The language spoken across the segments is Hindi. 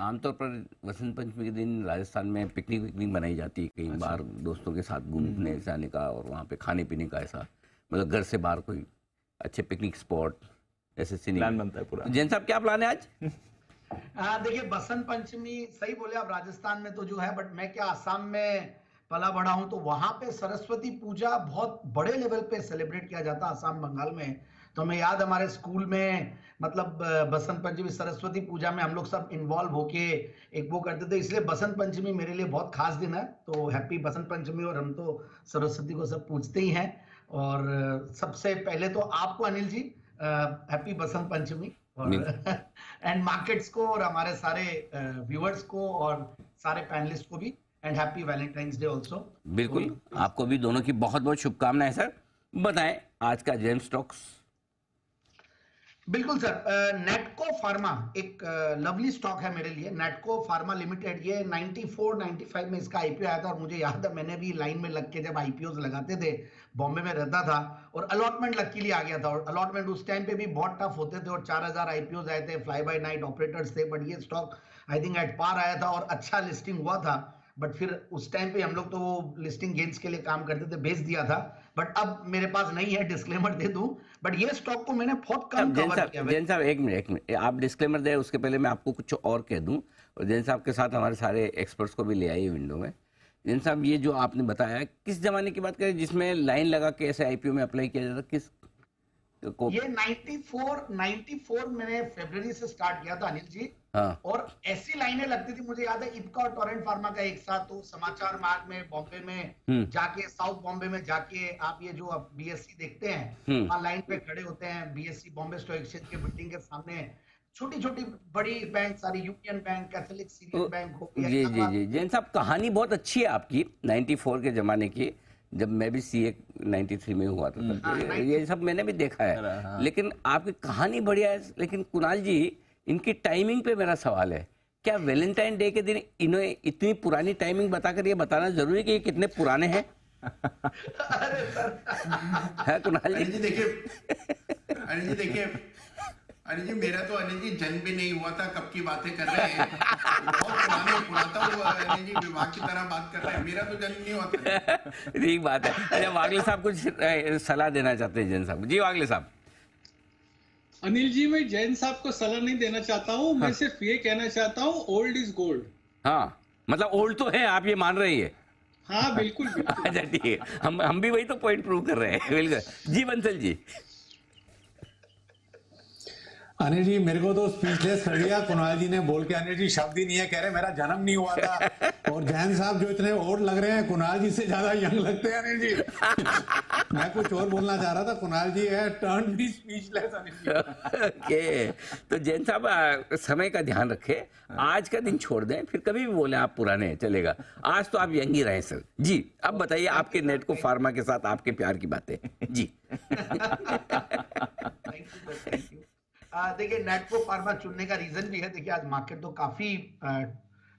आमतौर पर वसंत पंचमी के दिन राजस्थान में पिकनिक विकनिक बनाई जाती है, कई बार दोस्तों के साथ घूमने जाने का और वहाँ पे खाने पीने का, ऐसा मतलब घर से बाहर कोई अच्छे पिकनिक स्पॉट ऐसे प्लान बनता है पूरा। तो जैन साहब क्या प्लान है आज? देखिए बसंत पंचमी सही बोले आप, राजस्थान में तो जो है, बट मैं क्या आसाम में पला बड़ा हूं, तो वहां पे सरस्वती पूजा बहुत बड़े लेवल पे सेलिब्रेट किया जाता है आसाम बंगाल में। तो हमें याद हमारे स्कूल में मतलब बसंत पंचमी सरस्वती पूजा में हम लोग सब इन्वॉल्व होके एक वो करते थे, इसलिए बसंत पंचमी मेरे लिए बहुत खास दिन है। तो हैप्पी बसंत पंचमी। और हम तो सरस्वती को सब पूजते ही हैं। और सबसे पहले तो आपको अनिल जी हैप्पी बसंत पंचमी, और एंड मार्केट्स को और हमारे सारे व्यूअर्स को और सारे पैनलिस्ट को भी, and happy Valentine's day also. बिल्कुल, आपको भी दोनों की बहुत बहुत शुभकामनाएं सर। बताएं आज का जेम स्टॉक्स। बिल्कुल सर, नेटको फार्मा एक लवली स्टॉक है मेरे लिए। नेटको फार्मा लिमिटेड, ये 94-95 में इसका आईपीओ आया था, और मुझे याद है मैंने भी लाइन में लग के जब आईपीओ लगाते थे, बॉम्बे में रहता था, और अलॉटमेंट लकीली आ गया था। और अलॉटमेंट उस टाइम पे भी बहुत टफ होते थे, और 4000 आईपीओ आए थे, फ्लाई बाय नाइट ऑपरेटर्स थे, बट ये stock I think at par आया था और अच्छा लिस्टिंग हुआ था। बट फिर उस टाइम पे हम लोग तो वो लिस्टिंग गेन्स के लिए काम करते थे, बेच दिया था। बट अब मेरे पास नहीं है, डिस्क्लेमर दे दूं, बट ये स्टॉक को मैंने बहुत कम कवर किया। जैन साहब एक मिनट, आप डिस्क्लेमर दें उसके पहले मैं आपको कुछ और कह दूं, और जैन साहब के साथ हमारे सारे एक्सपर्ट्स को भी ले आइए विंडो में। जैन साहब, ये जो आपने बताया किस जमाने की बात करें जिसमें लाइन लगा के ऐसे आईपीओ में अप्लाई किया जाता, किस ये 94 मैंने फरवरी से स्टार्ट किया था अनिल जी। हाँ। और ऐसी लाइनें लगती थी, मुझे याद है इप्का और टोरेंट फार्मा का एक साथ, तो समाचार मार्ग में बॉम्बे में जाके, साउथ बॉम्बे में जाके आप ये जो अब बीएससी देखते हैं, वहां लाइन पे खड़े होते हैं बीएससी बॉम्बे स्टॉक एक्सचेंज के बिल्डिंग के सामने, छोटी छोटी बड़ी बैंक सारी, union bank, Catholic Syrian bank हो गया। जी जी जी जैन साहब, कहानी बहुत अच्छी है आपकी 94 के जमाने की, जब मैं भी सीए 93 में हुआ था, ये सब मैंने भी देखा है। लेकिन आपकी कहानी बढ़िया है। लेकिन कुणाल जी, इनकी टाइमिंग पे मेरा सवाल है, क्या वैलेंटाइन डे के दिन इन्हें इतनी पुरानी टाइमिंग बताकर ये बताना जरूरी है कि ये कितने पुराने हैं? अरे सर है कुणाल जी? देखिए अनिल जी, मेरा तो अनिल जी जन्म भी नहीं हुआ था, कब की बातें कर रहे हैं। बहुत पुराने पुराता हुआ अनिल जी विभाग की तरह बात कर रहे हैं, मेरा तो जन्म नहीं हुआ था। ठीक बात है। अच्छा, वागले साहब कुछ सलाह देना चाहते हैं जैन साहब? जी वागले साहब। अनिल जी, मैं जैन साहब को सलाह नहीं देना चाहता हूँ। मैं सिर्फ ये कहना चाहता हूँ, ओल्ड इज गोल्ड। हाँ, मतलब ओल्ड तो है, आप ये मान रही है? हाँ बिल्कुल बिल्कुल। अच्छा ठीक है, हम भी वही तो पॉइंट प्रूव कर रहे हैं। बिल्कुल जी। बंसल जी। अनिल जी, मेरे को तो स्पीचलेस कर दिया कुणाल जी ने बोल के। अनिल जी शब्द ही नहीं है, कह रहे मेरा जन्म नहीं हुआ था। और जैन साहब जो इतने ओल्ड लग रहे हैं, कुणाल जी से ज्यादा यंग लगते हैं अनिल जी। मैं कुछ और बोलना चाह रहा था, कुणाल जी है टर्न भी स्पीचलेस अनिल जी। ओके, तो जैन साहब समय का ध्यान रखें, आज का दिन छोड़ दें, फिर कभी भी बोले आप पुराने हैं, चलेगा। आज तो आप यंग ही रहे सर जी। अब बताइए आपके नेटको फार्मा के साथ आपके प्यार की बातें जी। देखिए, नेटको फार्मा चुनने का रीजन भी है। देखिए, आज मार्केट तो काफी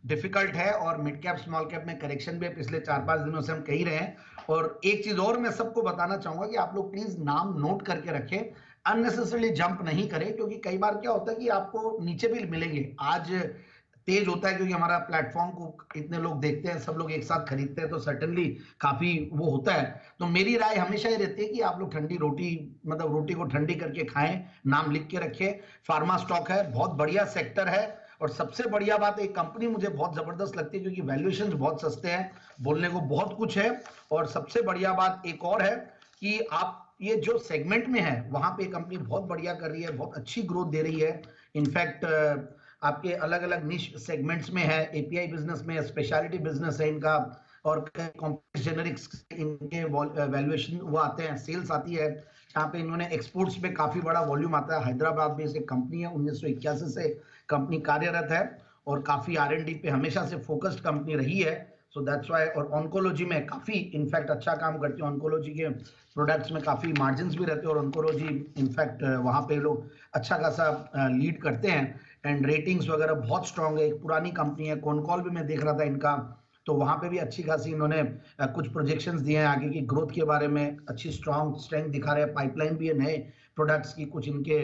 डिफिकल्ट है, और मिड कैप स्मॉल कैप में करेक्शन भी है, पिछले 4-5 दिनों से हम कह ही रहे हैं। और एक चीज और मैं सबको बताना चाहूंगा कि आप लोग प्लीज नाम नोट करके रखें, अननेसेसरली जंप नहीं करें, क्योंकि कई बार क्या होता है कि आपको नीचे भी मिलेंगे। आज तेज होता है क्योंकि हमारा प्लेटफॉर्म को इतने लोग देखते हैं, सब लोग एक साथ खरीदते हैं, तो सर्टेनली काफी वो होता है। तो मेरी राय हमेशा ये रहती है कि आप लोग ठंडी रोटी, मतलब रोटी को ठंडी करके खाएं, नाम लिख के रखें। फार्मा स्टॉक है, बहुत बढ़िया सेक्टर है। और सबसे बढ़िया बात, एक कंपनी मुझे बहुत जबरदस्त लगती है क्योंकि वैल्यूएशंस बहुत सस्ते हैं, बोलने को बहुत कुछ है। और सबसे बढ़िया बात एक और है कि आप ये जो सेगमेंट में है वहां पे कंपनी बहुत बढ़िया कर रही है, बहुत अच्छी ग्रोथ दे रही है। इनफैक्ट आपके अलग अलग निश सेगमेंट्स में है, एपीआई बिजनेस में, स्पेशलिटी बिजनेस है इनका, और कॉम्प्लेक्स जेनरिक्स इनके वैल्यूएशन वो आते हैं, सेल्स आती है। यहाँ पे इन्होंने एक्सपोर्ट्स में काफी बड़ा वॉल्यूम आता है। हैदराबाद में से कंपनी है, 1981 से कंपनी कार्यरत है, और काफी R&D पे हमेशा से फोकस्ड कंपनी रही है। So that's why. और ऑन्कोलॉजी में काफी इनफैक्ट अच्छा काम करती है। ऑन्कोलॉजी के प्रोडक्ट्स में काफी मार्जिन्स भी रहते हैं, और ऑन्कोलॉजी इनफैक्ट वहां पे लोग अच्छा खासा लीड करते हैं। एंड रेटिंग्स वगैरह बहुत स्ट्रांग है, एक पुरानी कंपनी है। कॉनकॉल भी मैं देख रहा था इनका, तो वहां पे भी अच्छी खासी इन्होंने कुछ प्रोजेक्शंस दिए हैं आगे की ग्रोथ के बारे में, अच्छी स्ट्रांग स्ट्रेंथ दिखा रहे हैं। पाइपलाइन भी है नए प्रोडक्ट्स की, कुछ इनके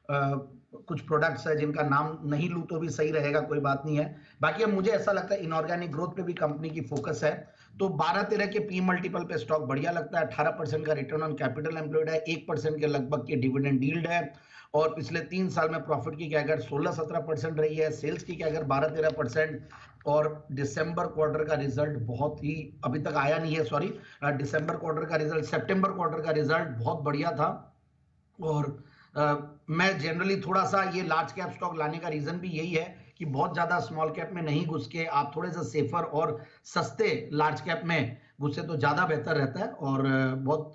कुछ प्रोडक्ट्स है जिनका नाम नहीं लूं तो भी सही रहेगा, कोई बात नहीं है। बाकी अब मुझे ऐसा लगता है इनऑर्गेनिक ग्रोथ पे भी कंपनी की फोकस है, तो 12-13 के पी मल्टीपल पे स्टॉक बढ़िया लगता है। 18% का रिटर्न ऑन कैपिटल एम्प्लॉयड है, 1% के लगभग की डिविडेंड यील्ड है, और पिछले 3 साल में प्रॉफिट की कैगर 16-17% रही है, सेल्स की कैगर 12-13%, और दिसंबर क्वार्टर का रिजल्ट बहुत ही, अभी तक आया नहीं है, सॉरी, दिसंबर क्वार्टर का रिजल्ट, सितंबर क्वार्टर का रिजल्ट बहुत बढ़िया था। और मैं जनरली थोड़ा सा ये लार्ज कैप स्टॉक लाने का रीजन भी यही है कि बहुत ज्यादा स्मॉल कैप में नहीं घुस के आप थोड़े से सेफर और सस्ते लार्ज कैप में घुसे तो ज्यादा बेहतर रहता है, और बहुत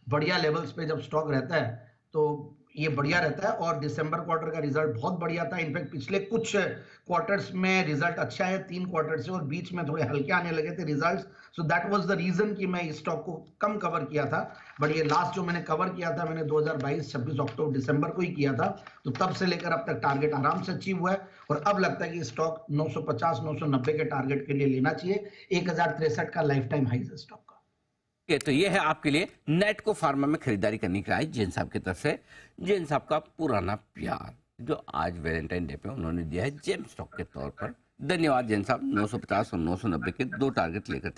बढ़िया लेवल्स पे जब स्टॉक रहता है तो ये बढ़िया रहता है। और दिसंबर क्वार्टर का रिजल्ट बहुत बढ़िया था, इनफैक्ट पिछले कुछ क्वार्टर्स में रिजल्ट अच्छा है, 3 क्वार्टर से, और बीच में थोड़े हल्के आने लगे थे results, so that was the reason कि मैं इस स्टॉक को कम कवर किया था। बट ये लास्ट जो मैंने कवर किया था, मैंने 2022 26 अक्टूबर दिसंबर को ही किया था, तो तब से लेकर अब तक टारगेट आराम से अचीव हुआ है, और अब लगता है कि स्टॉक 950-990 के टारगेट के लिए लेना चाहिए। 1063 का लाइफ टाइम हाई है स्टॉक का। तो ये है आपके लिए नेटको फार्मा में खरीदारी करने के लिए जैन साहब की तरफ से। जैन साहब का पुराना प्यार जो आज वैलेंटाइन डे पे उन्होंने दिया है जेम स्टॉक के तौर पर। धन्यवाद जैन साहब। 950 और 990 के 2 टारगेट लेकर